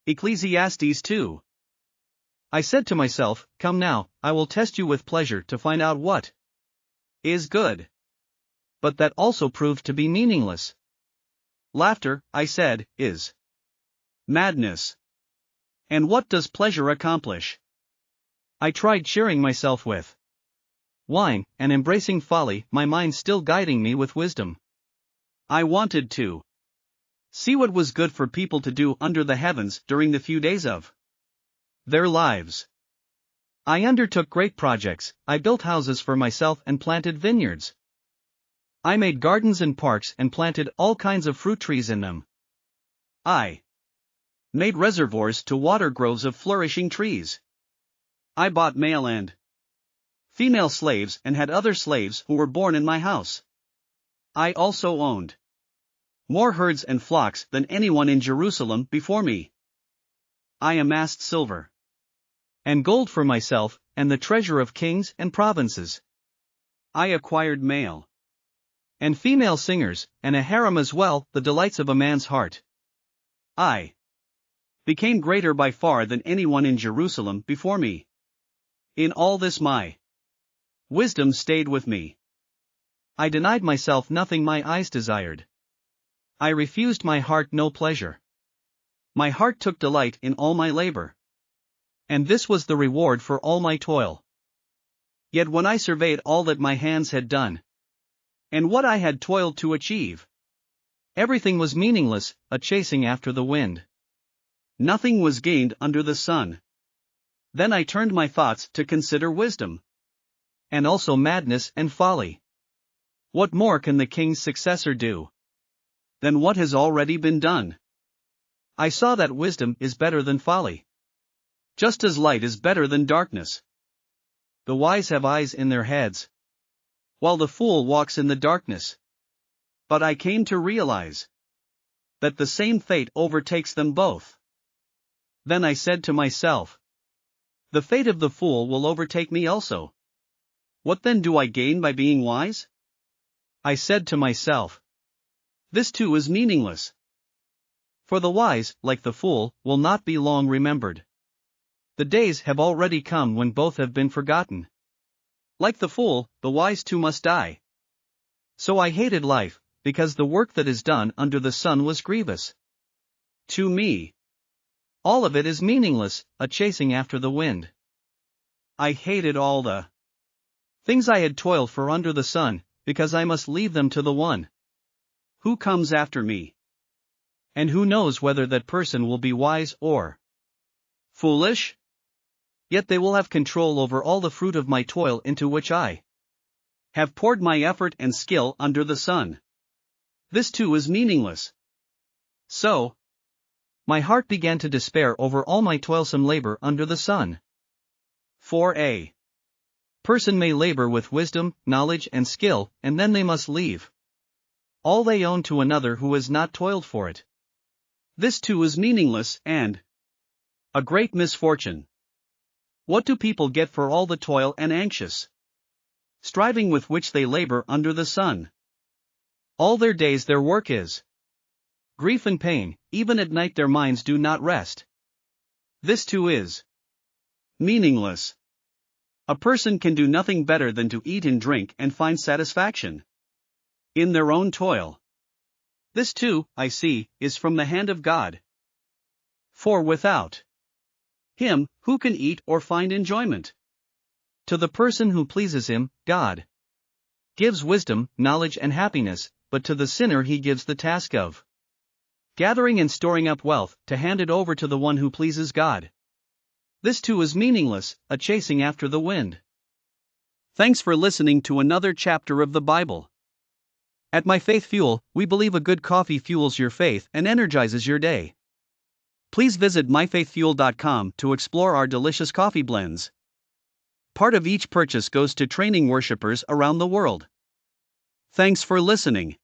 Ecclesiastes 2. I said to myself, come now, I will test you with pleasure to find out what is good. But that also proved to be meaningless. Laughter, I said, is madness. And what does pleasure accomplish? I tried cheering myself with wine, and embracing folly, my mind still guiding me with wisdom. I wanted to see what was good for people to do under the heavens during the few days of their lives. I undertook great projects. I built houses for myself and planted vineyards. I made gardens and parks and planted all kinds of fruit trees in them. I made reservoirs to water groves of flourishing trees. I bought male and female slaves and had other slaves who were born in my house. I also owned more herds and flocks than anyone in Jerusalem before me. I amassed silver and gold for myself, and the treasure of kings and provinces. I acquired male and female singers, and a harem as well, the delights of a man's heart. I became greater by far than anyone in Jerusalem before me. In all this my wisdom stayed with me. I denied myself nothing my eyes desired. I refused my heart no pleasure. My heart took delight in all my labor. And this was the reward for all my toil. Yet when I surveyed all that my hands had done, and what I had toiled to achieve, everything was meaningless, a chasing after the wind. Nothing was gained under the sun. Then I turned my thoughts to consider wisdom, and also madness and folly. What more can the king's successor do than what has already been done? I saw that wisdom is better than folly, just as light is better than darkness. The wise have eyes in their heads, while the fool walks in the darkness. But I came to realize that the same fate overtakes them both. Then I said to myself, the fate of the fool will overtake me also. What then do I gain by being wise? I said to myself, this too is meaningless. For the wise, like the fool, will not be long remembered. The days have already come when both have been forgotten. Like the fool, the wise too must die. So I hated life, because the work that is done under the sun was grievous. To me, all of it is meaningless, a chasing after the wind. I hated all the things I had toiled for under the sun, because I must leave them to the one who comes after me. And who knows whether that person will be wise or foolish? Yet they will have control over all the fruit of my toil into which I have poured my effort and skill under the sun. This too is meaningless. So my heart began to despair over all my toilsome labor under the sun. For a person may labor with wisdom, knowledge and skill, and then they must leave all they own to another who has not toiled for it. This too is meaningless and a great misfortune. What do people get for all the toil and anxious striving with which they labor under the sun? All their days their work is grief and pain, even at night their minds do not rest. This too is meaningless. A person can do nothing better than to eat and drink and find satisfaction in their own toil. This too, I see, is from the hand of God. For without Him, who can eat or find enjoyment? To the person who pleases Him, God gives wisdom, knowledge and happiness, but to the sinner He gives the task of gathering and storing up wealth, to hand it over to the one who pleases God. This too is meaningless, a chasing after the wind. Thanks for listening to another chapter of the Bible. At My Faith Fuel, we believe a good coffee fuels your faith and energizes your day. Please visit myfaithfuel.com to explore our delicious coffee blends. Part of each purchase goes to training worshipers around the world. Thanks for listening.